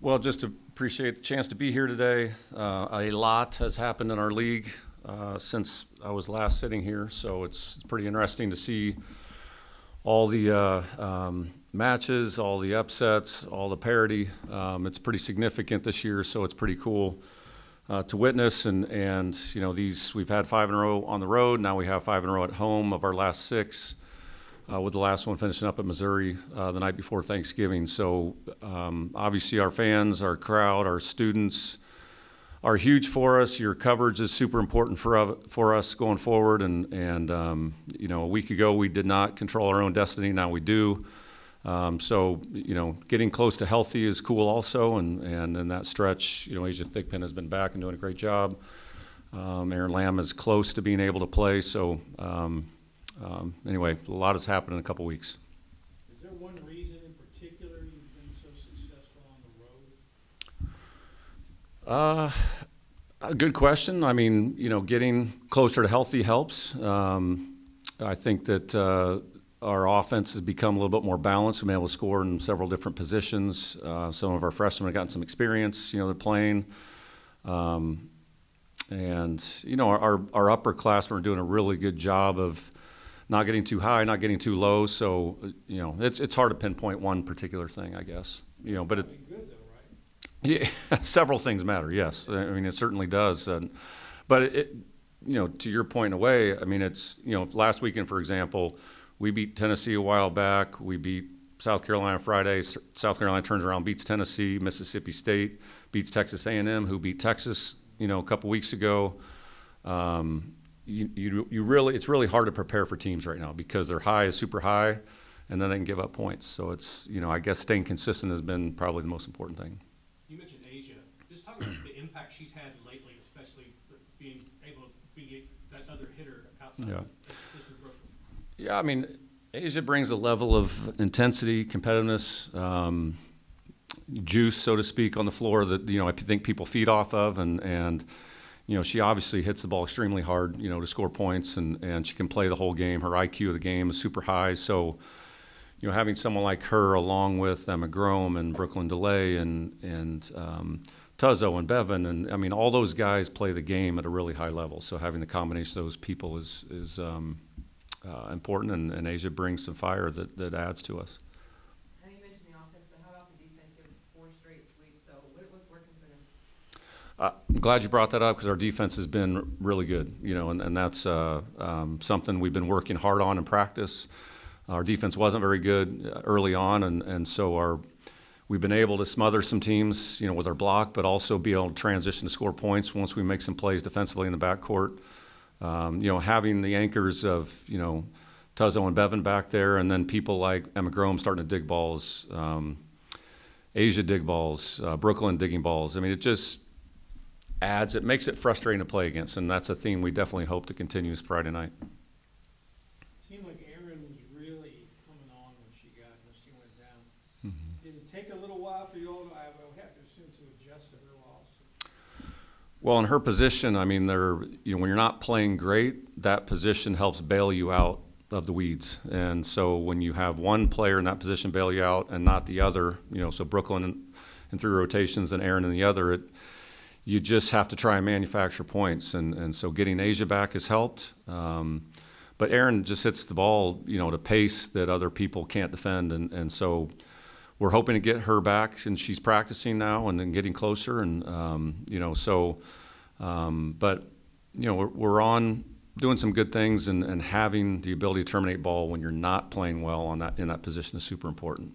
Well, just appreciate the chance to be here today. A lot has happened in our league since I was last sitting here, so it's pretty interesting to see all the matches, all the upsets, all the parity. It's pretty significant this year, so it's pretty cool to witness. And you know, we've had 5 in a row on the road. Now we have 5 in a row at home of our last 6. With the last one finishing up at Missouri the night before Thanksgiving. So obviously our fans, our crowd, our students are huge for us. Your coverage is super important for us going forward. And you know, a week ago we did not control our own destiny. Now we do. So you know, getting close to healthy is cool also. And in that stretch, you know, Asia Thigpen has been back and doing a great job. Aaron Lamb is close to being able to play. So. Anyway, a lot has happened in a couple weeks. Is there one reason in particular you've been so successful on the road? A good question. I mean, you know, getting closer to healthy helps. I think that our offense has become a little bit more balanced. We've been able to score in several different positions. Some of our freshmen have gotten some experience, you know, they're playing. And, you know, our upperclassmen are doing a really good job of not getting too high, not getting too low. So, you know, it's hard to pinpoint one particular thing, I guess. You know, but Good though, right? Yeah, several things matter. Yes, I mean it certainly does. But it, you know, to your point in a way, I mean it's, you know, last weekend for example, we beat Tennessee a while back. We beat South Carolina Friday. South Carolina turns around, beats Tennessee. Mississippi State beats Texas A&M, who beat Texas, you know, a couple weeks ago. You really, it's really hard to prepare for teams right now because their high is super high, and then they can give up points. So it's, you know, I guess staying consistent has been probably the most important thing. You mentioned Asia. Just talk about the impact she's had lately, especially being able to be that other hitter outside. Yeah. This is Brooklyn. Yeah, I mean, Asia brings a level of intensity, competitiveness, juice, so to speak, on the floor that, you know, I think people feed off of, and you know, she obviously hits the ball extremely hard, you know, to score points, and she can play the whole game. Her IQ of the game is super high. So, you know, having someone like her along with Emma Grome and Brooklyn DeLay and Tuzzo and Bevan, and I mean, all those guys play the game at a really high level. So having the combination of those people is important, and Asia brings some fire that adds to us. I'm glad you brought that up because our defense has been really good, you know, and that's something we've been working hard on in practice. Our defense wasn't very good early on, and so we've been able to smother some teams, you know, with our block, but also be able to transition to score points once we make some plays defensively in the backcourt. You know, having the anchors of, you know, Tuzzo and Bevan back there, and then people like Emma Grome starting to dig balls, Asia dig balls, Brooklyn digging balls. I mean, it just adds, it makes it frustrating to play against, and that's a theme we definitely hope to continue Friday night. It seemed like Aaron was really coming on when she went down. Mm-hmm. Did it take a little while for you all to, I would have to assume, to adjust to her loss? Well, in her position, I mean, you know, when you're not playing great, that position helps bail you out of the weeds. And so when you have one player in that position bail you out and not the other, you know, so Brooklyn in 3 rotations and Aaron in the other, you just have to try and manufacture points, and so getting Asia back has helped. But Aaron just hits the ball, you know, at a pace that other people can't defend, and so we're hoping to get her back, and she's practicing now and then getting closer, and you know, so but you know, we're on doing some good things, and having the ability to terminate ball when you're not playing well in that position is super important.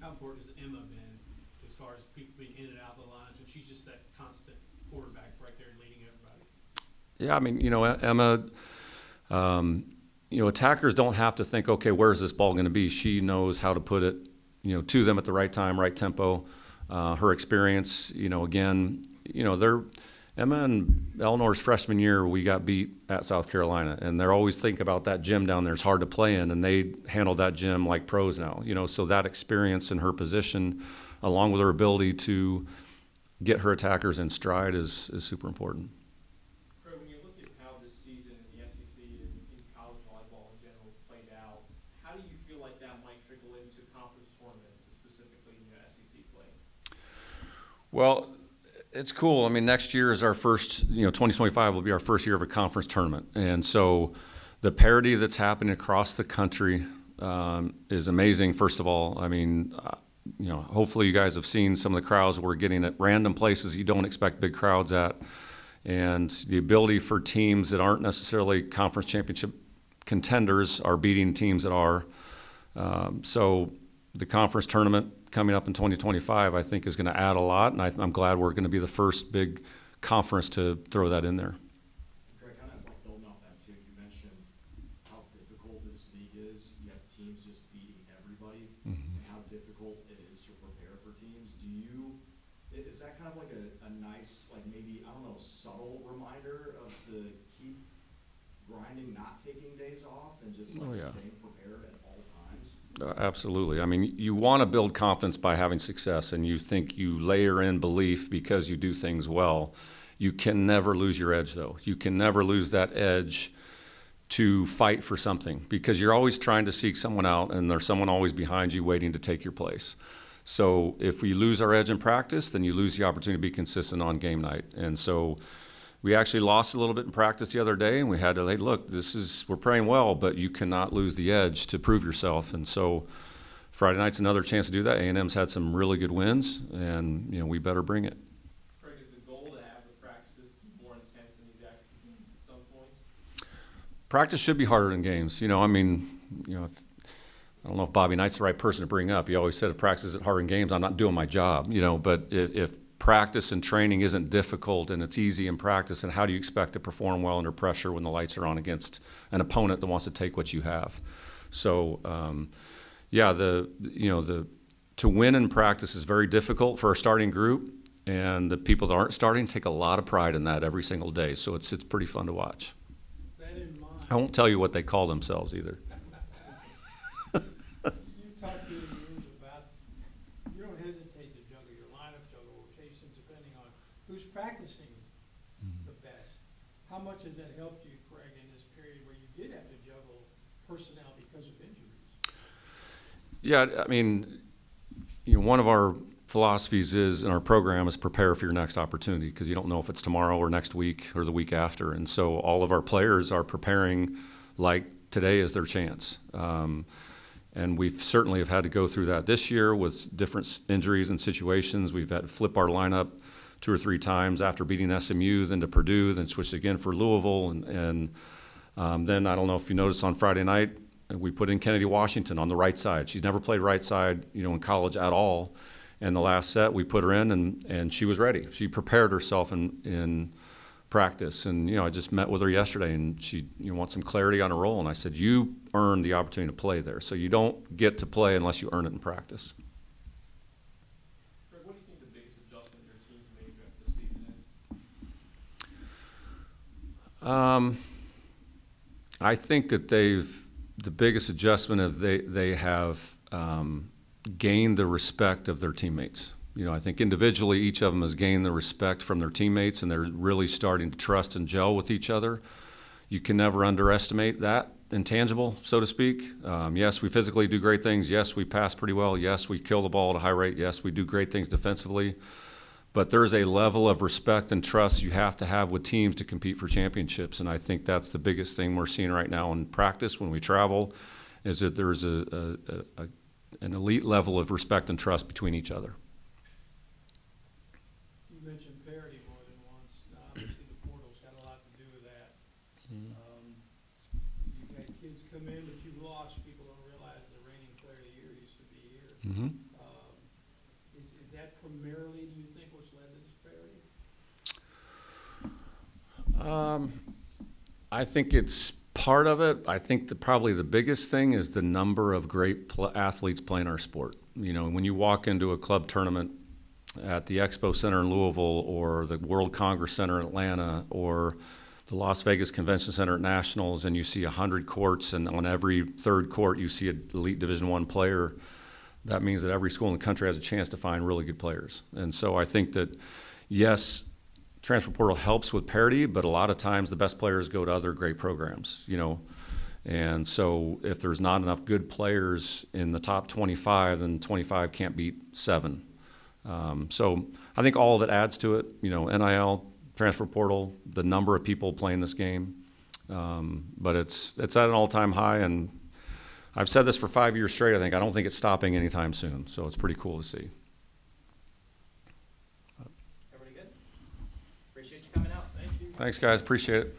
How important has Emma been as far as people being in and out of the lines, and she's just that constant quarterback right there leading everybody? Yeah, I mean, you know, Emma, you know, attackers don't have to think, okay, where's this ball going to be? She knows how to put it, you know, to them at the right time, right tempo. Her experience, you know, again, you know, Emma and Eleanor's freshman year, we got beat at South Carolina, and they're always thinking about that gym down there. It's hard to play in, and they handle that gym like pros now. You know, so that experience in her position, along with her ability to get her attackers in stride, is super important. Fred, when you look at how this season in the SEC and in college volleyball in general played out, how do you feel like that might trickle into conference tournaments, specifically in your SEC play? Well, it's cool. I mean, next year is our first, 2025 will be our first year of a conference tournament. And so the parity that's happening across the country is amazing, first of all. I mean, hopefully you guys have seen some of the crowds we're getting at random places you don't expect big crowds at. And the ability for teams that aren't necessarily conference championship contenders are beating teams that are. So the conference tournament coming up in 2025, I think, is going to add a lot, and I'm glad we're going to be the first big conference to throw that in there. Greg, kind of building off that too, you mentioned how difficult this league is. You have teams just beating everybody, and how difficult it is to prepare for teams. Is that kind of like a nice, like maybe, I don't know, subtle reminder to keep grinding, not taking days off, and just staying prepared at all times? Absolutely. I mean, you want to build confidence by having success, and you think you layer in belief because you do things well. You can never lose your edge, though. You can never lose that edge to fight for something, because you're always trying to seek someone out, and there's someone always behind you waiting to take your place. So if we lose our edge in practice, then you lose the opportunity to be consistent on game night. And so we actually lost a little bit in practice the other day, and we had to, hey, look, we're playing well, but you cannot lose the edge to prove yourself. And so Friday night's another chance to do that. A&M's had some really good wins, and we better bring it. Craig, is the goal to have the practices more intense than these actual games at some points? Practice should be harder than games. I don't know if Bobby Knight's the right person to bring up. He always said if practice isn't harder than games, I'm not doing my job. But if practice and training isn't difficult and it's easy in practice, and how do you expect to perform well under pressure when the lights are on against an opponent that wants to take what you have? So, to win in practice is very difficult for our starting group, and the people that aren't starting take a lot of pride in that every single day. So it's pretty fun to watch. That in mind, I won't tell you what they call themselves either. you talked to the news about, you don't hesitate to juggle your lineup, juggle rotations, depending on who's practicing the best. How much has that helped you, Craig, in this period where you did have to juggle personnel because of injuries? Yeah, I mean, one of our philosophies in our program is prepare for your next opportunity, because you don't know if it's tomorrow or next week or the week after. And so all of our players are preparing like today is their chance. And we've certainly have had to go through that this year with different injuries and situations. We've had to flip our lineup 2 or 3 times after beating SMU, then to Purdue, then switched again for Louisville. And then I don't know if you noticed on Friday night, we put in Kennedy Washington on the right side. She's never played right side, in college at all. And the last set, we put her in, and she was ready. She prepared herself in practice. And, I just met with her yesterday, and she wants some clarity on her role. And I said, you earned the opportunity to play there. So you don't get to play unless you earn it in practice. Greg, what do you think the biggest adjustment your team's made after the season is? I think that the biggest adjustment of they have gained the respect of their teammates. I think individually each of them has gained the respect from their teammates, and they're really starting to trust and gel with each other. You can never underestimate that intangible, so to speak. Yes, we physically do great things. Yes, we pass pretty well. Yes, we kill the ball at a high rate. Yes, we do great things defensively. But there's a level of respect and trust you have to have with teams to compete for championships, and I think that's the biggest thing we're seeing right now in practice when we travel, is that there's an elite level of respect and trust between each other. You mentioned parity more than once. Obviously, the portal's got a lot to do with that. You've had kids come in that you've lost. People don't realize the reigning player of the year used to be here. Is that primarily, do you think, what's led to this parity? I think it's part of it. I think probably the biggest thing is the number of great athletes playing our sport. When you walk into a club tournament at the Expo Center in Louisville, or the World Congress Center in Atlanta, or the Las Vegas Convention Center at Nationals, and you see 100 courts, and on every third court you see an elite Division I player, that means that every school in the country has a chance to find really good players. And so I think that, yes, transfer portal helps with parity, but a lot of times the best players go to other great programs, And so if there's not enough good players in the top 25, then 25 can't beat 7. So I think all of it adds to it, you know, NIL, transfer portal, the number of people playing this game. But it's at an all-time high, and I've said this for 5 years straight, I think. I don't think it's stopping anytime soon, so it's pretty cool to see. Everybody good? Appreciate you coming out. Thank you. Thanks, guys. Appreciate it.